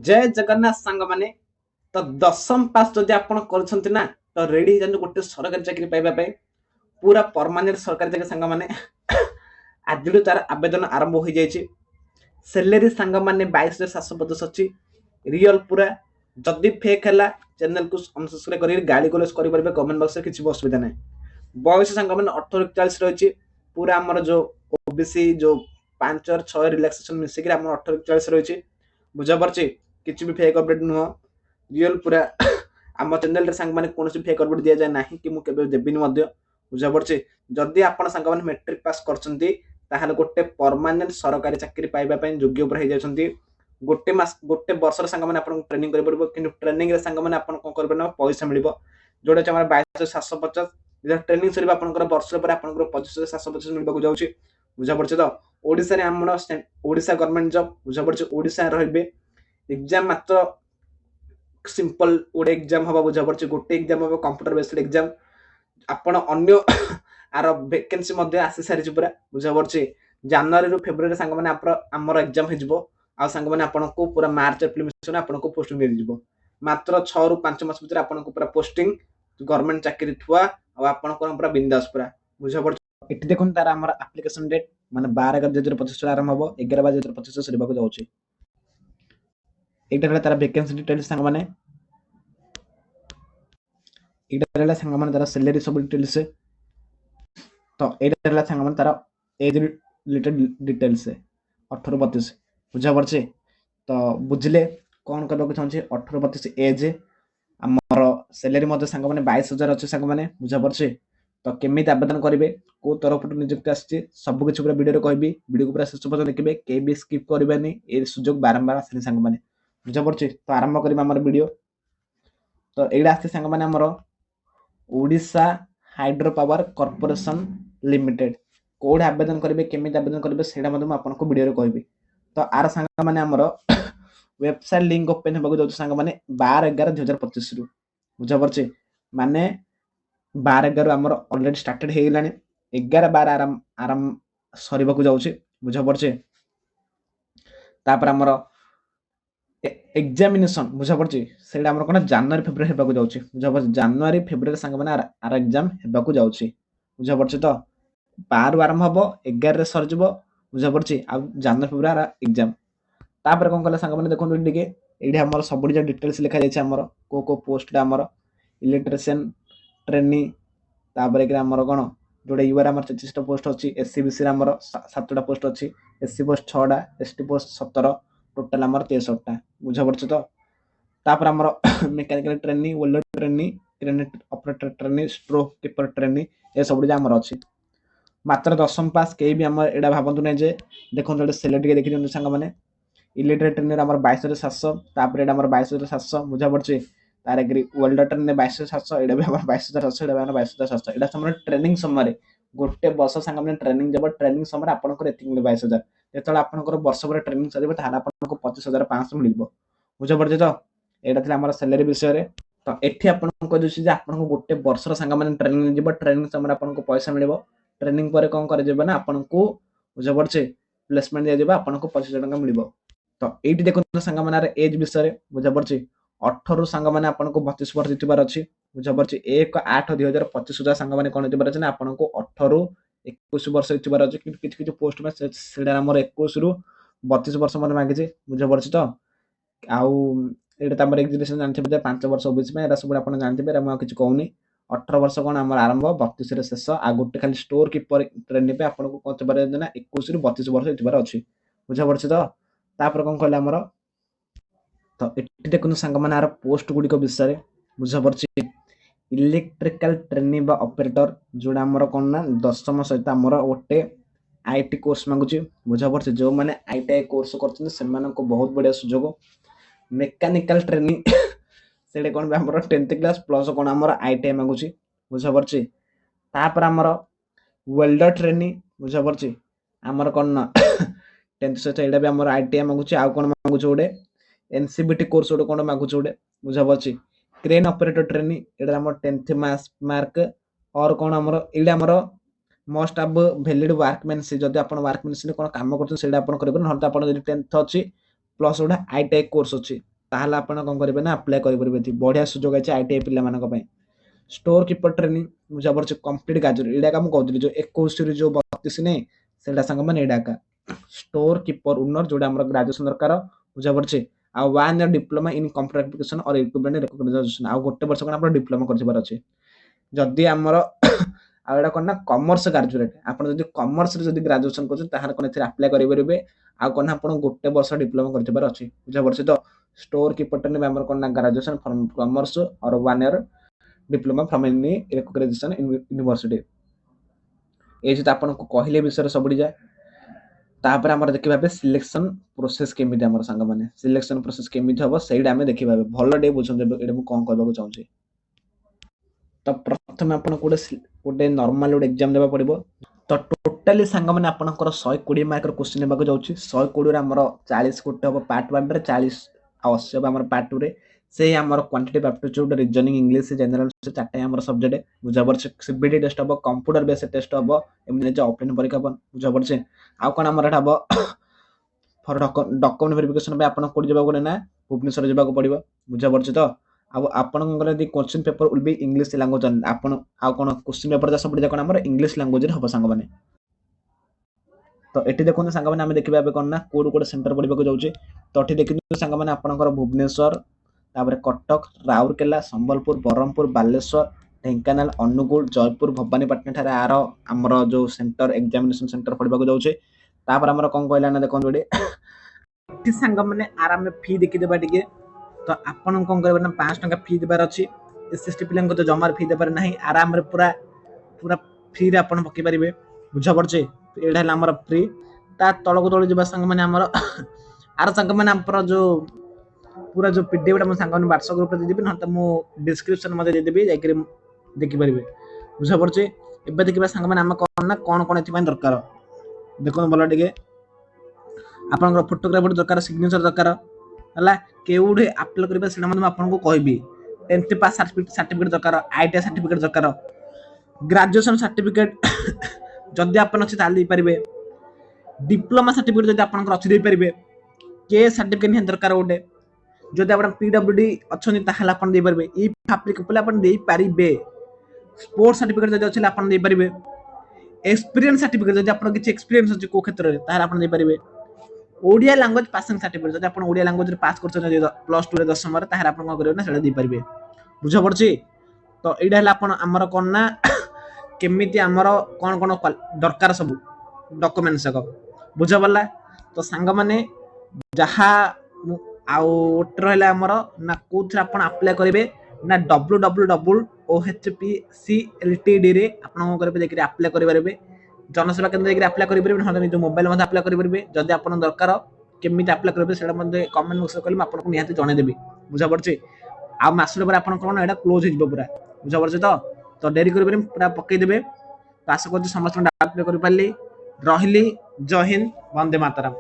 जय जगन्नाथ सांग माने तो दशम पास जदि आपण करछंती ना तो रेडी जन गोटे सरकारी चाकरी पाइबा पे पूरा परमानेंट सरकारी चाकरी सांग माने आज तार आवेदन आरंभ हो जाइए। सैलरी सांग माने 22,750 अच्छी रियल पूरा जदि फेक है चैनल को अनसब्सक्राइब कर गाड़ी कलेज कर कमेंट बॉक्स में किसी असुविधा ना। बयस सांग मैंने 18-41 रही पूरा आमर जो ओबीसी जो 5 और 6 रिलैक्सेशन मिसिक 18-41 रही बुझा पड़े किसी भी फेक अपडेट नुह रियल पूरा आम चैनल सांग मैंने कौन फेक अपडेट दि जाए ना कि मुझे देवी बुझा पड़े जदि आप सांग मैंने मैट्रिक पास कर गोटे परमानेंट सरकारी चाकरी पाइबा योग्य हो जाती गोटे वर्ष सांग मैंने ट्रेनिंग कर ट्रेनिंग सांग मैंने कौन कर पैसा मिल जोटा 22,750 ट्रेनिंग सर वर्ष पर 25,750 मिलवा जाऊँगी बुझा पड़े तो ओडिशा आम ओडिशा गवर्नमेंट जॉब बुझा पड़े ओडिशा रे एग्जाम मात्र सिंपल गोटे एग्जाम हम बुझा पड़े गोटे एग्जाम हम कंप्यूटर बेस्ड एग्जाम आपण अन्य आर वैकेंसी आसी सारी पूरा बुझा पड़े जनवरी फेब्रुआरी सांग मैंने आमर एग्जाम हो सांग मैंने आपको पूरा मार्च एप्रिल मिशन आपको पोस्टिंग मिल मात्र 6 ରୁ 5 मास भीतर आपको पूरा पोस्टिंग गवर्नमेंट चाकरी थुआ आपन पूरा बिंदास पूरा बुझा पड़े। ये देखो तार आम आप्लिकेशन डेट माने 12/11/2025 आरंभ हम 11/12/2025 सरीबा जाऊँगी। यहाँ तार वैकेंसी डिटेल्स सांग मैंने यहाँ सांग मैंने तार सैलरी सब डिटेल्स तो यहाँ सांग मैंने तार एज रिलेटेड डिटेल्स 18-32 बुझा पड़े तो बुझले कौन करने चाहिए 18-32 एज आमर सैलरी सांग मैंने 22,000 अच्छे सांग मैंने बुझा पड़े तो केमी आवेदन करेंगे कौ तरफ निजुक्ति आसी सबकि पूरा वीडियो कहि वीडियो को पूरा शेष पर्यटन देखिए कहीं भी स्किप करेंगे ये सुजोग बारंबार आसे सांग मैंने बुझा पड़े तो आरंभ करवा वीडियो तो यहाँ आस सांग मैंने आमर Odisha hydro power corporation limited कौन आवेदन करेंगे केमी आवेदन करेंगे से आपको वीडियो कहि तो आर सांग मैंने आमर वेबसाइट लिंक ओपन होगा जो सांग मैंने 12/11/2025 रु बुझा पड़े माने 12/11 आमर ऑलरेडी स्टार्टेड हो गलानी 11/12 आराम आराम सरीबा जाऊँगी बुझा पड़े तापर आमर एग्जामिनेशन बुझा पड़े से कौन जनवरी फेब्रुआरी होगा जाऊँगी बुझा पड़े जनवरी फेब्रुआरी सांग मैंने आर एग्जाम होगा जाऊँगी बुझा पड़े तो 12 आरंभ हम 11 सरज बुझा पड़े आ जनवरी फेब्रुआरी एग्जाम तापर कौन कला सांग मैंने देखो ये आम सब डिटेल्स लिखा जाए को पोस्ट आमर इलेक्ट्रिशियन ट्रेनी तापर आमर कौन जोड़ा यूआर आम 33टा पोस्ट अच्छी एससी बीसी आमर 7टा पोस्ट अच्छी एससी पोस्ट 6टा एसटी पोस्ट 17 टोटाल आमर 63टा बुझा पड़े तो तापर आमर mechanical trainee welder trainee crane operator trainee store keeper trainee ये सब आमर अच्छी मात्र दशम पास कहीं भी आम एटा भावतु ना जे देखो जो सैलरी देखी सांग मैंने इलेक्ट्रिक ट्रेन आम 22,700 तापर ये 22,700 बुझा पड़े तार वेल्डर ट्रेन 22,700 ये भी 22,700 ये 22,700 यहाँ समय ट्रेनिंग समय गोटे वर्ष सांग मैंने ट्रेनिंग जब ट्रेनिंग समय आपंकर ये 22,000 जो आपंकर वर्ष पर ट्रेनिंग सर आपको 25,500 मिल बुझा पड़े तो यहाँ थी आम सैलरी विषय तो ये आपको गोटे वर्ष सांग मैंने ट्रेनिंग जब ट्रेनिंग समय आपको पैसा मिल ट्रेनिंग पर कौन कर आपको बुझा पड़े प्लेसमेंट दिया आपको 25,000 टका मिल तो ये देखो सांग मैंने एज विषय बुझा पड़े 18 सांग मैंने आपको 32 वर्ष जीतबार अच्छी बुझा पड़े 1/8/2025 सुधा सांग मैंने कौन जीवार अच्छे आपको 18-21 वर्ष जीतबार अच्छे कि पोस्ट में से 21 ରୁ 32 वर्ष मैंने मांगी बुझा पड़े तो आउ ये एग्जिबिशन जानते 5 वर्ष ओबीसी में सब आप जानते किसी कहूनी 18 वर्ष कौन आम आरंभ 32 शेष आ गोटे खाली स्टोर कीपर ट्रेनिंग पे आपको कौन जीवार 21 ରୁ 32 वर्ष जीतबार अच्छी बुझा पड़े तो तापर कौन कहले आमर तो ये देखो सांग मैंने आर पोस्ट गुड़िक विषय बुझा पड़े इलेक्ट्रिकल ट्रेनिंग ऑपरेटर जोड़ा आमर कौन ना दशम सहित आमर गोटे आईटी कोर्स मांगुची बुझा पड़े जो मैंने आईटीआई कोर्स कर बहुत बढ़िया सुजोग मेकानिकल ट्रेनिंग से कौन भी आम 10th क्लास प्लस कौन आम आईटीआई मांगुची बुझा पड़े तापर आमर वेल्डर ट्रेनिंग बुझा पड़े आमर कौन ना 10th सहित यहाँ भी आम आईटीआई मांगुची आउ कौन मांगुची गोटे एनसीबीटी कोर्स गोटे कौन मांगुची गोटे बुझा पड़े क्रेन ऑपरेटर ट्रेनिंग यहाँ आम 10th मार्क और कौन आमर ये आमर मस्ट हाव वैलिड वर्कमैनशिप जब आप वर्कमैनशिप कौन कम कर 10th अच्छी प्लस गोटे आईटीआई कोर्स अच्छी ताहले आपण कोन करिवे ना अप्लाई करि परिबे बढ़िया सुजोग अछि आईटीआई पिला मानक पय स्टोर कीपर ट्रेनिंग बुझाबर कंप्लीट ग्रेजुएट एडा का हम कहउतली जो 21 रे जो 32 ने सेडा संग माने एडा का स्टोर कीपर ओनर जोडा हमर ग्रेजुएशन दरकार बुझाबर आ 1 year diploma in computer application और इक्विपमेंट रिकॉग्नाइजेशन आ गोटे वर्ष कोन आपण डिप्लोमा करथिबार अछि जदि हमर आ एडा कोन ना कॉमर्स ग्रेजुएट आपण जदि कॉमर्स रे जदि ग्रेजुएशन करछ ताहार कोन एथि अप्लाई करि परिबे आ कोन आपण गोटे वर्ष डिप्लोमा करथिबार अछि बुझाबर तो स्टोर कीपर ट्रेनिंग हमर कोन ना ग्रेजुएशन फ्रॉम कॉमर्स और 1 year diploma from any recognisation university ए जे आपण को कहले विषय सबडी जाय तापर हमर देखिबा बे सिलेक्शन प्रोसेस केमिति हमर संग माने सिलेक्शन प्रोसेस केमिति हबो सेइडा हमें देखिबा भलो डे बुझन एडा मु कोन कहबा को चाहूची तो प्रथम आपण कोडे नॉर्मल कोड एग्जाम देबा पड़िबो तो टोटली संग माने आपनकर 120 मार्क रो क्वेश्चन नेबा को जाउची 120 रे हमर 40 कोटे हबो पार्ट 1 रे 40 80 हबो हमर पार्ट 2 रे से हमर quantitative aptitude reasoning English general से चारटे हमर सब्जेक्ट बुझाबर सीबीटी टेस्ट हबो कंप्यूटर बेस्ड टेस्ट हबो एमने जे ऑफलाइन परीक्षा हबो बुझाबर आ कोन हमर एटा हबो फॉर डॉक्यूमेंट वेरिफिकेशन पे आपण कोड जेबा को ना भुवनेश्वर जेबा को पड़िबो बुझाबर तो अब आपनकर यदि question paper will be English language आपण आ कोन क्वेश्चन पेपर जा सब कोन हमर इंग्लिश लैंग्वेज रे हबो संग माने तो एठी देखो संग माने हम देखिबा कोन ना कोड कोड सेंटर पड़िबा को जाउची तो एठी देखि संग माने आपनकर भुवनेश्वर तापर कटक राउरकेला संबलपुर बरहमपुर बालेश्वर ढेंकानाल अनुगुल जयपुर भवानीपटना ठारे आर हमर जो सेंटर एग्जामिनेशन सेंटर पड़िबा को जाउची तापर हमर कोन कहला ना देखन जोडी एठी संग माने आराम फी देखि देबा टिके तो आपण कोन करबे ना 5 टका फी देबार अछि एसएसटी पिलन को तो जमार फी देबार नाही आराम रे पूरा पूरा फ्री रे आपण पके परिबे बुझा पड़छे एडा हला हमर फ्री ता तळको तळ जेबा संग माने हमर आर संग माने हमर जो पूरा जो पीडीएफ टा हम संग माने WhatsApp ग्रुप रे देबी न त मु डिस्क्रिप्शन मध्ये दे देबी जाय देखि परिबे बुझा पड़छे एबे देखिबा संग माने हम कोन ना कोन एथि पय दरकार देखो बोला टिके आपन फोटोग्राफर दरकार सिग्नेचर दरकार हला केउडे अप्लाई करबा सेना हम आपन को कहबी 10th पास सर्टिफिकेट दरकार आईटीआई सर्टिफिकेट दरकार ग्रेजुएशन सर्टिफिकेट जदि आपन अछि ताल दे परिबे डिप्लोमा सर्टिफिकेट जदि आपन अछि दे परिबे के सर्टिफिकेट नि दरकार ओडे जदि आपन पीडब्ल्यूडी अछनी ताहला आपन दे परिबे ई एप्लीकेबल आपन दे परिबे स्पोर्ट्स सर्टिफिकेट जदि अछि आपन दे परिबे एक्सपीरियंस सर्टिफिकेट जदि आपन किछ एक्सपीरियंस अछि को क्षेत्र रे ताहला आपन दे परिबे ओडिया लैंग्वेज पासिंग सर्टिफिकेट जदि आपण ओडिया लैंग्वेज रे पास करछन प्लस 2 रे 10 रे ताहार आपण को करियो ना सेडा दी परबे बुझा पड़छि तो एडा हला आपण हमर कोन ना केमिति हमर कोन कोन दरकार सब डॉक्यूमेंट्स को बुझा पड़ला तो संग माने जहा आउ ओटर हला हमर ना कोथरा आपण अप्लाई करिवे ना www.ohpcltd रे आपण को करबे देखि अप्लाई करि परबे जनसेवा केंद्र देखि अप्लाई करि परबे न निज मोबाइल मध्ये अप्लाई करि परबे जदि आपण दरकार केमिति अप्लाई करबे सेडा मध्ये कमेंट बॉक्स रे कहले आपण को निहाती जणे देबी बुझा पड़छि आ मासले पर आपण कोन एडा क्लोज हिजबो पूरा बुझा पड़छि तो डेरी करि परबे पूरा पक्कै देबे तो आशा करछि समस्त डाउट क्लियर करि पाली रहिली जय हिंद वंदे मातरम।